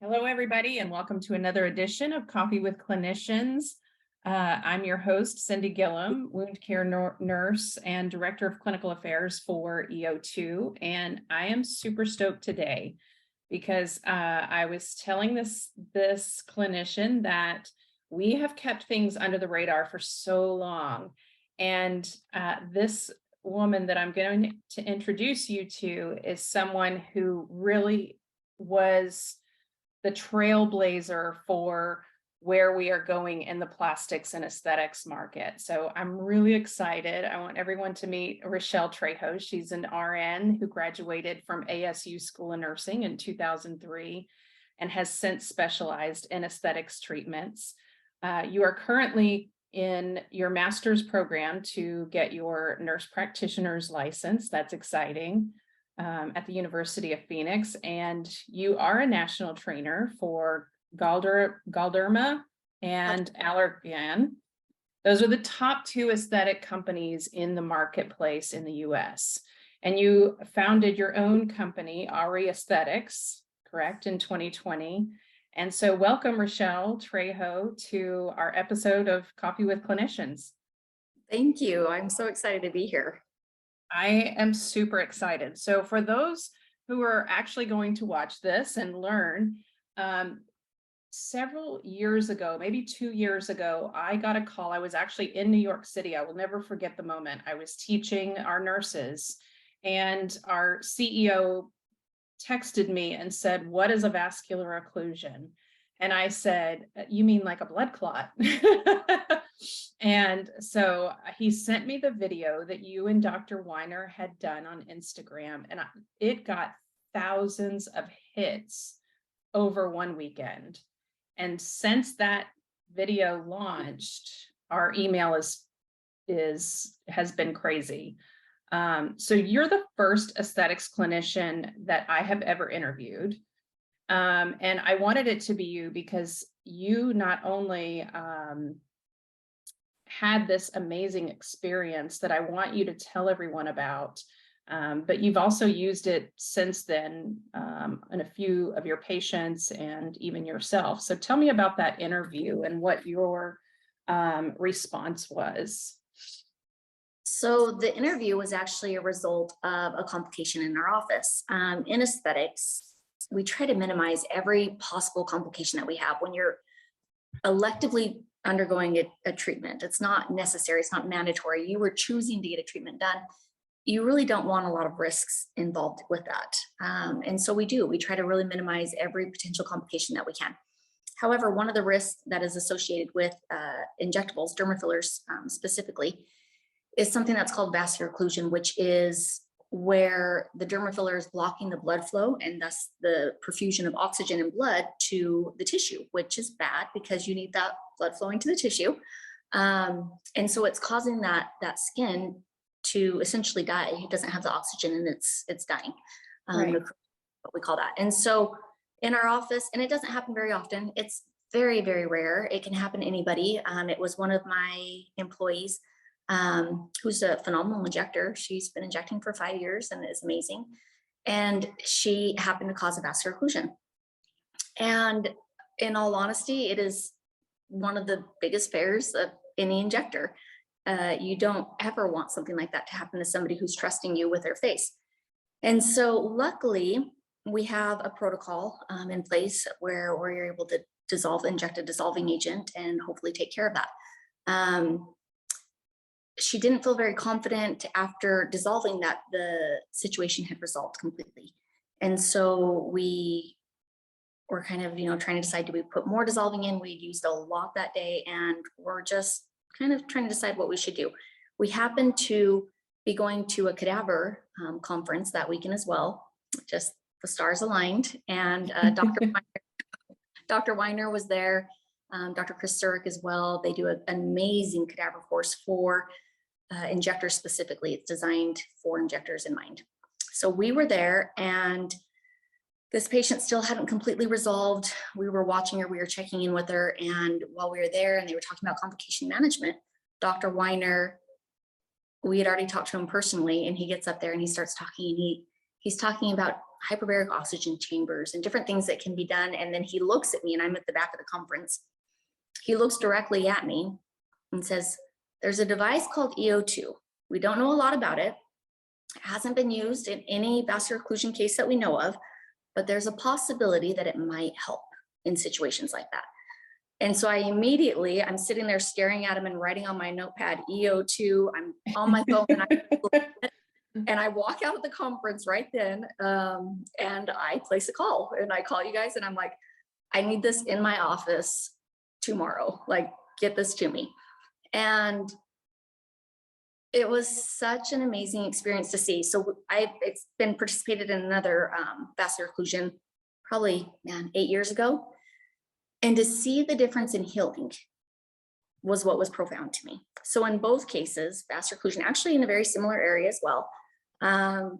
Hello, everybody, and welcome to another edition of Coffee with Clinicians. I'm your host, Cindy Gillum, wound care nurse and director of clinical affairs for EO2. And I am super stoked today because I was telling this clinician that we have kept things under the radar for so long. And this woman that I'm going to introduce you to is someone who really was the trailblazer for where we are going in the plastics and aesthetics market. So I'm really excited. I want everyone to meet Rechelle Trejo. She's an RN who graduated from ASU School of Nursing in 2003 and has since specialized in aesthetics treatments. You are currently in your master's program to get your nurse practitioner's license. That's exciting. At the University of Phoenix, and you are a national trainer for Galderma and Allergan. Those are the top two aesthetic companies in the marketplace in the US. And you founded your own company, AURI Aesthetics, correct, in 2020. And so welcome, Rechelle Trejo, to our episode of Coffee with Clinicians. Thank you. I'm so excited to be here. I am super excited. So for those who are actually going to watch this and learn, several years ago, maybe 2 years ago, I got a call. I was actually in New York City. I will never forget the moment. I was teaching our nurses and our CEO texted me and said, "What is a vascular occlusion?" And I said, "You mean like a blood clot?" And so he sent me the video that you and Dr. Weiner had done on Instagram, and it got thousands of hits over one weekend. And since that video launched, our email has been crazy. So you're the first aesthetics clinician that I have ever interviewed. And I wanted it to be you because you not only had this amazing experience that I want you to tell everyone about, but you've also used it since then in a few of your patients and even yourself. So tell me about that interview and what your response was. So the interview was actually a result of a complication in our office. In aesthetics, we try to minimize every possible complication that we have when you're electively undergoing a treatment. It's not necessary, it's not mandatory. You were choosing to get a treatment done. You really don't want a lot of risks involved with that. And so we try to really minimize every potential complication that we can. However, one of the risks that is associated with injectables, derma fillers specifically, is something that's called vascular occlusion, which is where the derma filler is blocking the blood flow and thus the perfusion of oxygen and blood to the tissue, which is bad because you need that blood flowing to the tissue. And so it's causing that skin to essentially die. It doesn't have the oxygen and it's dying. Right. What we call that. And so in our office, and it doesn't happen very often, it's very, very rare. It can happen to anybody. It was one of my employees who's a phenomenal injector. She's been injecting for 5 years and is amazing. And she happened to cause a vascular occlusion. And in all honesty, it is one of the biggest fares of any injector. You don't ever want something like that to happen to somebody who's trusting you with their face. And so luckily we have a protocol in place where you're able to inject a dissolving agent and hopefully take care of that. She didn't feel very confident after dissolving that the situation had resolved completely. And so we were kind of, trying to decide, do we put more dissolving in? We used a lot that day and we're just kind of trying to decide what we should do. We happened to be going to a cadaver conference that weekend as well, just the stars aligned. And Dr. Weiner was there, Dr. Chris Surik as well. They do an amazing cadaver course for injectors specifically. It's designed for injectors in mind. So we were there and this patient still hadn't completely resolved. We were watching her, we were checking in with her. And while we were there and they were talking about complication management, Dr. Weiner, we had already talked to him personally, and he gets up there and he starts talking, and he's talking about hyperbaric oxygen chambers and different things that can be done. And then he looks at me, and I'm at the back of the conference. He looks directly at me and says, there's a device called EO2. We don't know a lot about it. It hasn't been used in any vascular occlusion case that we know of, but there's a possibility that it might help in situations like that. And so I'm sitting there staring at him and writing on my notepad, EO2, I'm on my phone, and I walk out of the conference right then, and I place a call, and I call you guys, and I'm like, I need this in my office tomorrow, like, get this to me. And it was such an amazing experience to see. So it's been participated in another vascular occlusion, probably 8 years ago. And to see the difference in healing was what was profound to me. So in both cases, vascular occlusion, actually in a very similar area as well. And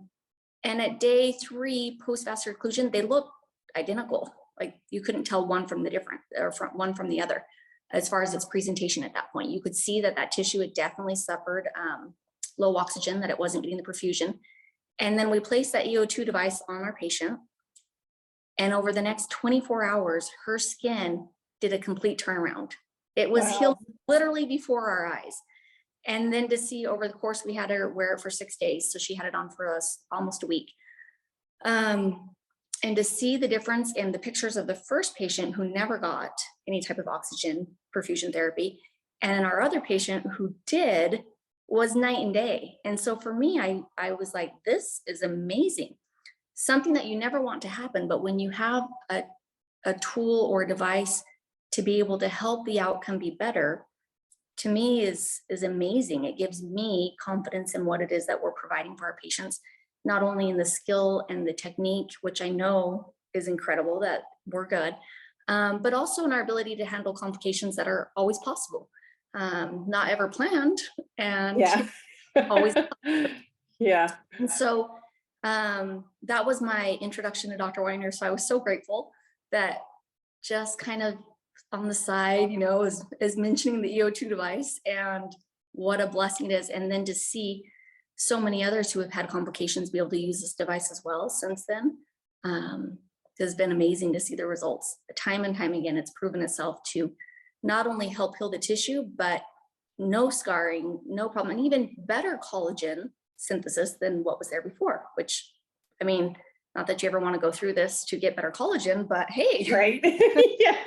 at day 3 post-vascular occlusion, they look identical. Like, you couldn't tell one from the different, or from one from the other. As far as its presentation at that point, you could see that that tissue had definitely suffered low oxygen, that it wasn't getting the perfusion. And then we placed that EO2 device on our patient. And over the next 24 hours, her skin did a complete turnaround. It was healed literally before our eyes. And then to see over the course, we had her wear it for 6 days. So she had it on for us almost a week. And to see the difference in the pictures of the first patient who never got any type of oxygen perfusion therapy, and our other patient who did, was night and day. And so for me, I was like, this is amazing. Something that you never want to happen, but when you have a tool or a device to be able to help the outcome be better, to me is amazing. It gives me confidence in what it is that we're providing for our patients, not only in the skill and the technique, which I know is incredible, that we're good, but also in our ability to handle complications that are always possible, not ever planned, and always. Yeah. And so that was my introduction to Dr. Weiner. So I was so grateful that, just kind of on the side, is mentioning the EO2 device and what a blessing it is. And then to see so many others who have had complications be able to use this device as well since then, has been amazing to see the results. Time and time again, it's proven itself to not only help heal the tissue, but no scarring, no problem, and even better collagen synthesis than what was there before, which, I mean, not that you ever want to go through this to get better collagen, but hey, Right. Yeah.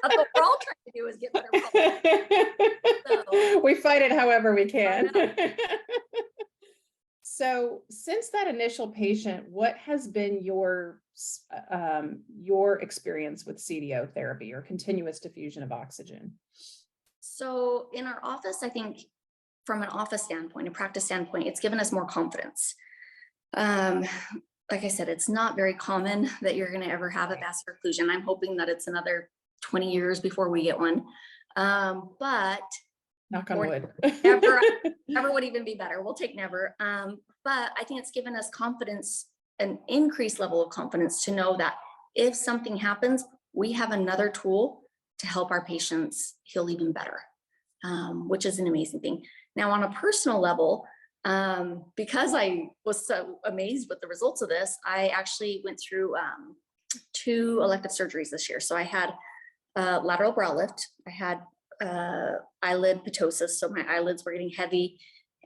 That's what we're all trying to do, is get better collagen. So, we fight it however we can. So since that initial patient, what has been your experience with CDO therapy, or continuous diffusion of oxygen? So in our office, I think from an office standpoint, a practice standpoint, it's given us more confidence. Like I said, it's not very common that you're going to ever have a vascular occlusion. I'm hoping that it's another 20 years before we get one. But knock on wood. Never would even be better. We'll take never. But I think it's given us confidence, an increased level of confidence, to know that if something happens, we have another tool to help our patients heal even better, which is an amazing thing. Now, on a personal level, because I was so amazed with the results of this, I actually went through 2 elective surgeries this year. So I had lateral brow lift. I had eyelid ptosis, so my eyelids were getting heavy,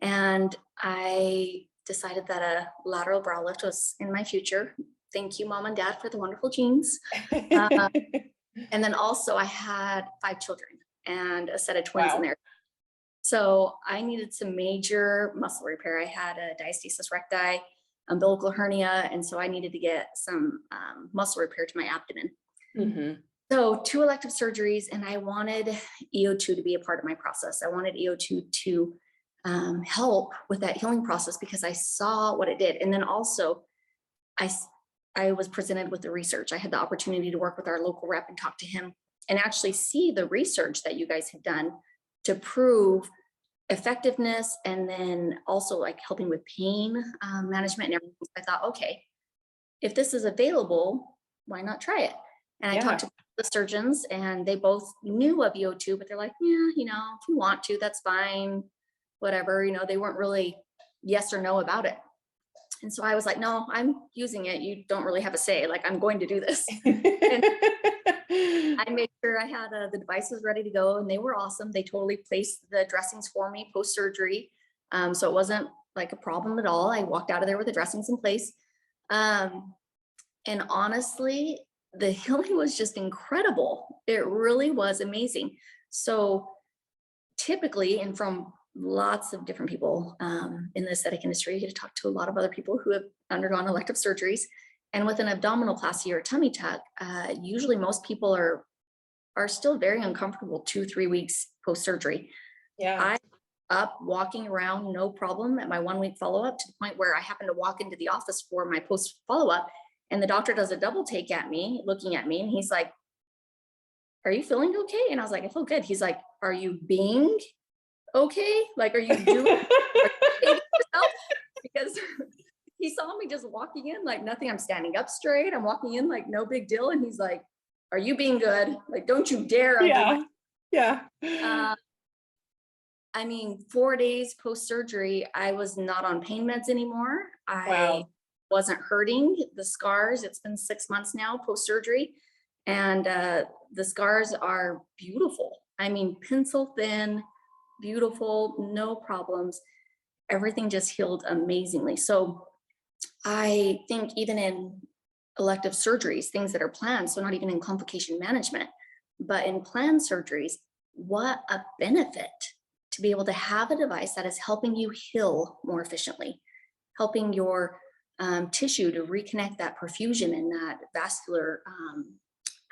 and I decided that a lateral brow lift was in my future. Thank you, Mom and Dad, for the wonderful genes. And then also I had 5 children and a set of twins in there. So I needed some major muscle repair. I had a diastasis recti, umbilical hernia, and so I needed to get some muscle repair to my abdomen. Mm-hmm. So 2 elective surgeries, and I wanted EO2 to be a part of my process. I wanted EO2 to help with that healing process, because I saw what it did. And then also I was presented with the research. I had the opportunity to work with our local rep and talk to him and actually see the research that you guys have done to prove effectiveness, and then also like helping with pain management and everything. I thought, okay, if this is available, why not try it? And I talked to the surgeons, and they both knew of EO2, but they're like, yeah, if you want to, that's fine, whatever. They weren't really yes or no about it. And so I was like, no, I'm using it. You don't really have a say. Like, I'm going to do this. And I made sure I had the devices ready to go, and they were awesome. They totally placed the dressings for me post-surgery. So it wasn't like a problem at all. I walked out of there with the dressings in place. And honestly, the healing was just incredible. It really was amazing. So typically, and from lots of different people in the aesthetic industry, you get to talk to a lot of other people who have undergone elective surgeries. And with an abdominoplasty or a tummy tuck, usually most people are still very uncomfortable 2-3 weeks post-surgery. Yeah. I up walking around, no problem, at my 1-week follow-up, to the point where I happened to walk into the office for my post follow-up, and the doctor does a double take at me, looking at me, and he's like, "Are you feeling okay?" And I was like, "I feel good." He's like, "Are you being okay? Like, are you doing yourself?" Because he saw me just walking in like nothing. I'm standing up straight. I'm walking in like no big deal. And he's like, "Are you being good? Like, don't you dare." Yeah. Yeah. I mean, 4 days post-surgery, I was not on pain meds anymore. I Wow. wasn't hurting. The scars, it's been 6 months now post-surgery, and the scars are beautiful. I mean, pencil thin, beautiful, no problems. Everything just healed amazingly. So I think even in elective surgeries, things that are planned, so not even in complication management, but in planned surgeries, what a benefit to be able to have a device that is helping you heal more efficiently, helping your tissue to reconnect that perfusion and that vascular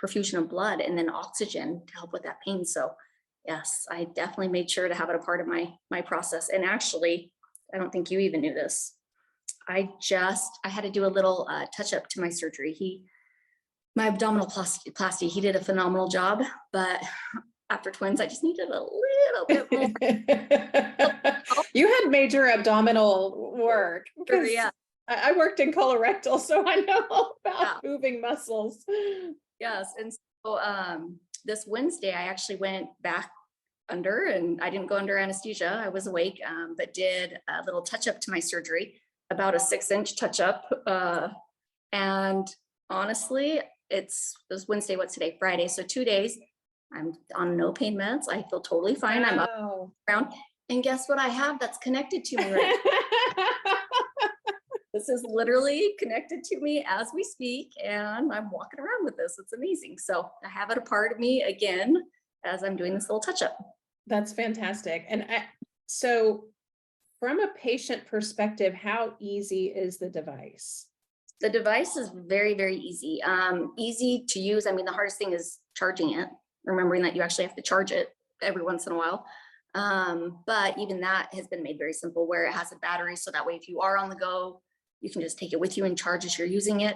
perfusion of blood, and then oxygen to help with that pain. So yes, I definitely made sure to have it a part of my process. And actually, I don't think you even knew this. I had to do a little touch up to my surgery. My abdominal plasty, he did a phenomenal job, but after twins, I just needed a little bit more. You had major abdominal work, because Yeah. I worked in colorectal, so I know all about Yeah. moving muscles. Yes. And so this Wednesday, I actually went back under, and I didn't go under anesthesia. I was awake, but did a little touch up to my surgery, about a 6-inch touch up. And honestly, it was Wednesday, what's today? Friday. So 2 days, I'm on no pain meds. I feel totally fine. I'm up Wow. around. And guess what I have that's connected to me right now? This is literally connected to me as we speak, and I'm walking around with this. It's amazing. So I have it a part of me again as I'm doing this little touch up. That's fantastic. And so from a patient perspective, how easy is the device? The device is very, very easy. Easy to use. I mean, the hardest thing is charging it, remembering that you actually have to charge it every once in a while. But even that has been made very simple, where it has a battery. So that way, if you are on the go, you can just take it with you and charge as you're using it.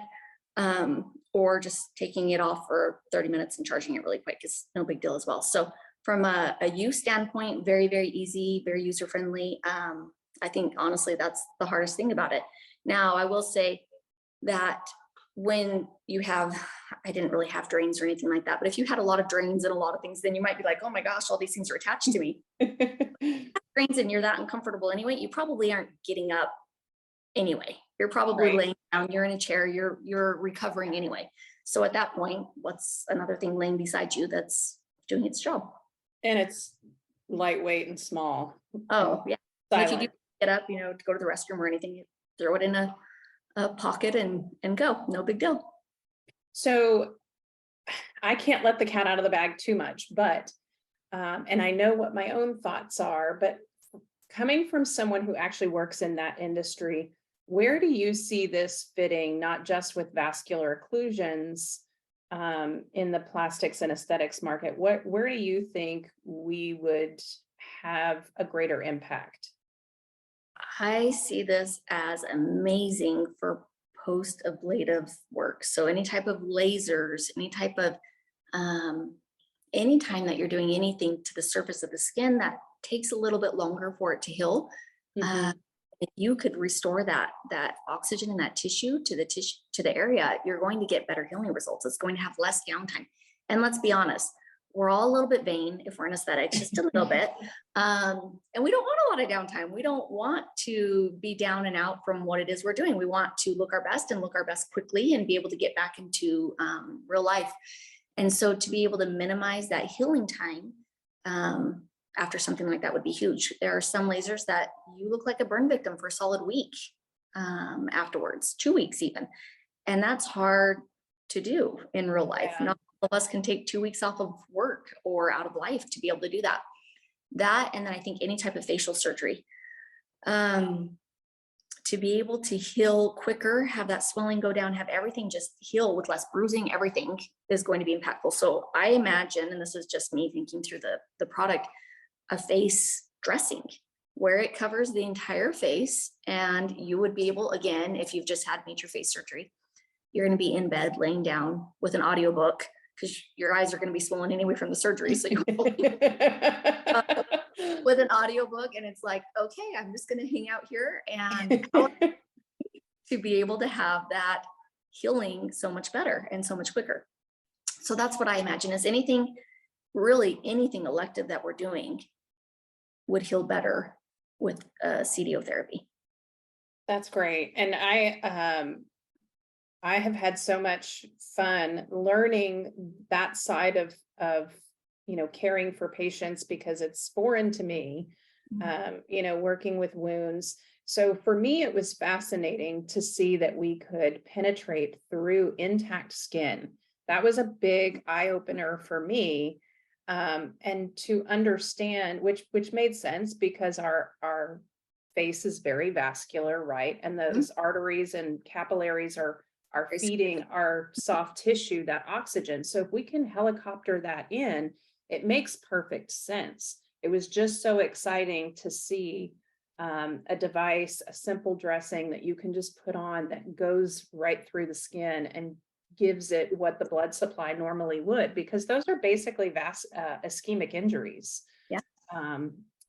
Or just taking it off for 30 minutes and charging it really quick is no big deal as well. So from a use standpoint, very, very easy, very user-friendly. I think honestly, that's the hardest thing about it. Now, I will say that when you have, I didn't really have drains or anything like that, but if you had a lot of drains and a lot of things, then you might be like, oh my gosh, all these things are attached to me. Drains and you're that uncomfortable anyway, you probably aren't getting up anyway. You're probably Right. laying down, you're in a chair, you're recovering anyway. So at that point, what's another thing laying beside you that's doing its job? And it's lightweight and small. Oh yeah. And if you do Silent. get up, to go to the restroom or anything, you throw it in a pocket and go. No big deal. So I can't let the cat out of the bag too much, but and I know what my own thoughts are, but coming from someone who actually works in that industry, where do you see this fitting, not just with vascular occlusions in the plastics and aesthetics market? Where do you think we would have a greater impact? I see this as amazing for post-ablative work. So any type of lasers, anytime that you're doing anything to the surface of the skin that takes a little bit longer for it to heal, Mhm. if you could restore that oxygen and that tissue to the area, you're going to get better healing results. It's going to have less downtime. And let's be honest, we're all a little bit vain if we're in aesthetics, just a little bit. And we don't want a lot of downtime. We don't want to be down and out from what it is we're doing. We want to look our best and look our best quickly and be able to get back into real life. And so to be able to minimize that healing time after something like that would be huge. There are some lasers that you look like a burn victim for a solid week afterwards, 2 weeks even. And that's hard to do in real life. Yeah. Not all of us can take 2 weeks off of work or out of life to be able to do that. And then I think any type of facial surgery, to be able to heal quicker, have that swelling go down, have everything just heal with less bruising, everything is going to be impactful. So I imagine, and this is just me thinking through the product, a face dressing where it covers the entire face, and you would be able, again, if you've just had major face surgery, you're going to be in bed laying down with an audiobook because your eyes are going to be swollen anyway from the surgery. So you with an audiobook, and it's like, okay, I'm just going to hang out here and to be able to have that healing so much better and so much quicker. So that's what I imagine is anything, really anything elective that we're doing would heal better with CDO therapy. That's great. And I have had so much fun learning that side of caring for patients because it's foreign to me, working with wounds. So for me, it was fascinating to see that we could penetrate through intact skin. That was a big eye opener for me. And to understand, which made sense because our face is very vascular, right? And those arteries and capillaries are feeding our soft tissue that oxygen. So if we can helicopter that in, it makes perfect sense. It was just so exciting to see a device, a simple dressing that you can just put on that goes right through the skin and gives it what the blood supply normally would, because those are basically ischemic injuries. Yeah.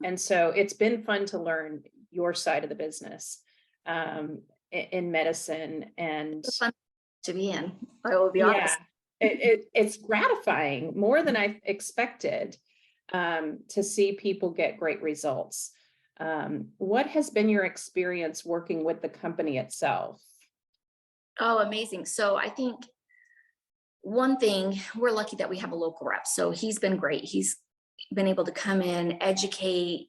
And so it's been fun to learn your side of the business in medicine, and It's fun to be in. I will be honest. It's gratifying, more than I expected, to see people get great results. What has been your experience working with the company itself? Oh, amazing. So I think one thing, we're lucky that we have a local rep. So he's been great. He's been able to come in, educate,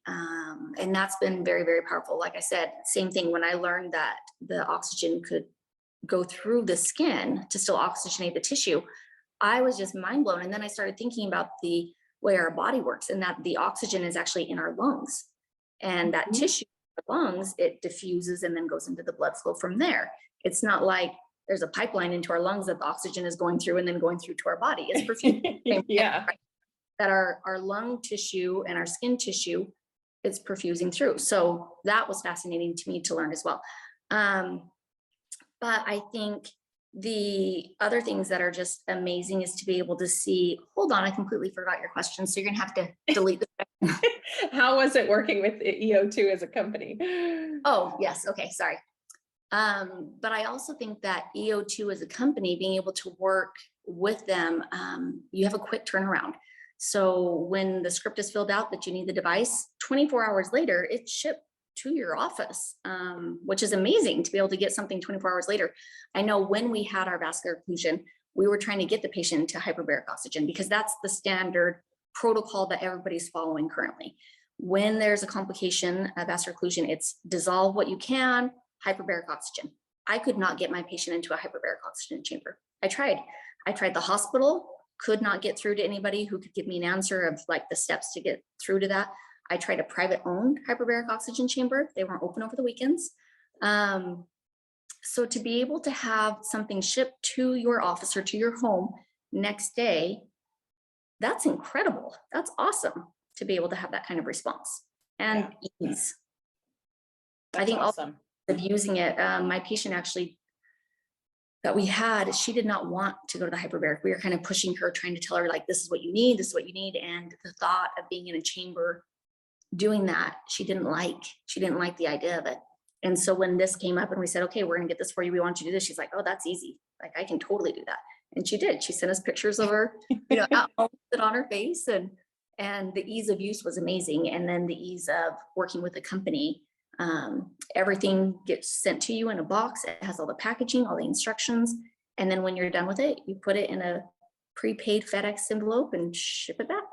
and that's been very, very powerful. Like I said, same thing when I learned that the oxygen could go through the skin to still oxygenate the tissue, I was just mind blown. And then I started thinking about the way our body works and that the oxygen is actually in our lungs, and that tissue in the lungs, it diffuses and then goes into the blood flow from there. It's not like there's a pipeline into our lungs that the oxygen is going through and then going through to our body. It's perfusing. Yeah. That our lung tissue and our skin tissue is perfusing through. So that was fascinating to me to learn as well. But I think the other things that are just amazing is to be able to see, hold on, I completely forgot your question. So you're going to have to delete the How was it working with EO2 as a company? Oh, yes. Okay. Sorry. But I also think that EO2 as a company, being able to work with them, you have a quick turnaround. So when the script is filled out that you need the device, 24 hours later, it's shipped to your office, which is amazing to be able to get something 24 hours later. I know when we had our vascular occlusion, we were trying to get the patient to hyperbaric oxygen because that's the standard protocol that everybody's following currently. When there's a complication of vascular occlusion, it's dissolve what you can, hyperbaric oxygen. I could not get my patient into a hyperbaric oxygen chamber. I tried the hospital, could not get through to anybody who could give me an answer of like the steps to get through to that. I tried a private owned hyperbaric oxygen chamber. They weren't open over the weekends. So to be able to have something shipped to your office or to your home next day, that's incredible. That's awesome to be able to have that kind of response and ease. That's I think awesome. Also of using it, my patient actually that we had, she did not want to go to the hyperbaric. We were kind of pushing her, trying to tell her like, this is what you need, this is what you need. And the thought of being in a chamber doing that, she didn't like the idea of it. And so when this came up and we said, okay, we're gonna get this for you, we want you to do this, she's like, oh, that's easy. Like I can totally do that. And she did. She sent us pictures of her, you know, at home with it on her face, and the ease of use was amazing. And then the ease of working with the company. Everything gets sent to you in a box. It has all the packaging, all the instructions. And then when you're done with it, you put it in a prepaid FedEx envelope and ship it back.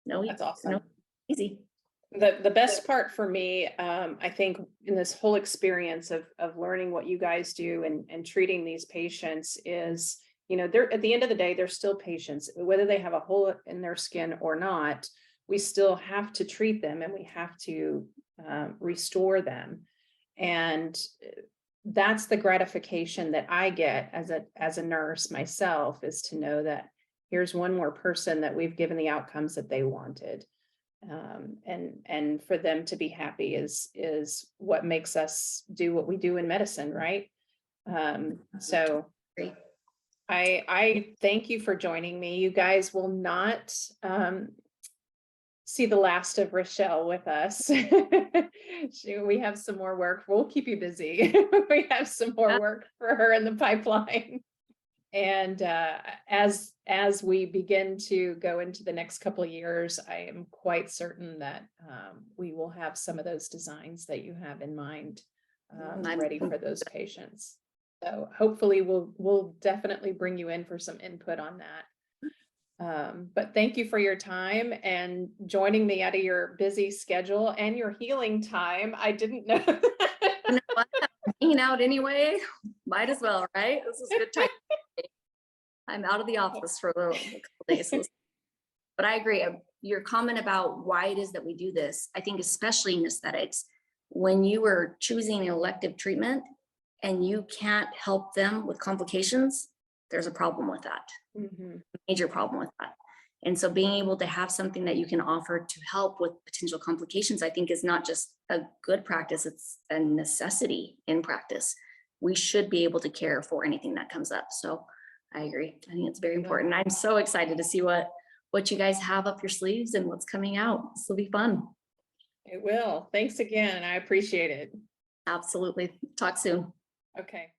No, That's awesome. no, easy. The best part for me, I think, in this whole experience of learning what you guys do and treating these patients is, you know, they're, at the end of the day, they're still patients, whether they have a hole in their skin or not. We still have to treat them, and we have to restore them. And that's the gratification that I get as a nurse myself, is to know that here's one more person that we've given the outcomes that they wanted. And for them to be happy is what makes us do what we do in medicine, right? So Great. I thank you for joining me. You guys will not see the last of Rechelle with us. We have some more work. We'll keep you busy. We have some more work for her in the pipeline. And as we begin to go into the next couple of years, I am quite certain that we will have some of those designs that you have in mind ready for those patients. So hopefully we'll definitely bring you in for some input on that. But thank you for your time and joining me out of your busy schedule and your healing time. I didn't know that. You know what? I'm hanging out anyway. Might as well, right? This is a good time. I'm out of the office for a couple days. But I agree. Your comment about why it is that we do this, I think especially in aesthetics, when you are choosing an elective treatment and you can't help them with complications, there's a problem with that. Mm-hmm. Major problem with that. And so being able to have something that you can offer to help with potential complications, I think is not just a good practice, it's a necessity in practice. We should be able to care for anything that comes up. So I agree. I think it's very important. I'm so excited to see what you guys have up your sleeves and what's coming out. This will be fun. It will. Thanks again. I appreciate it. Absolutely. Talk soon. Okay.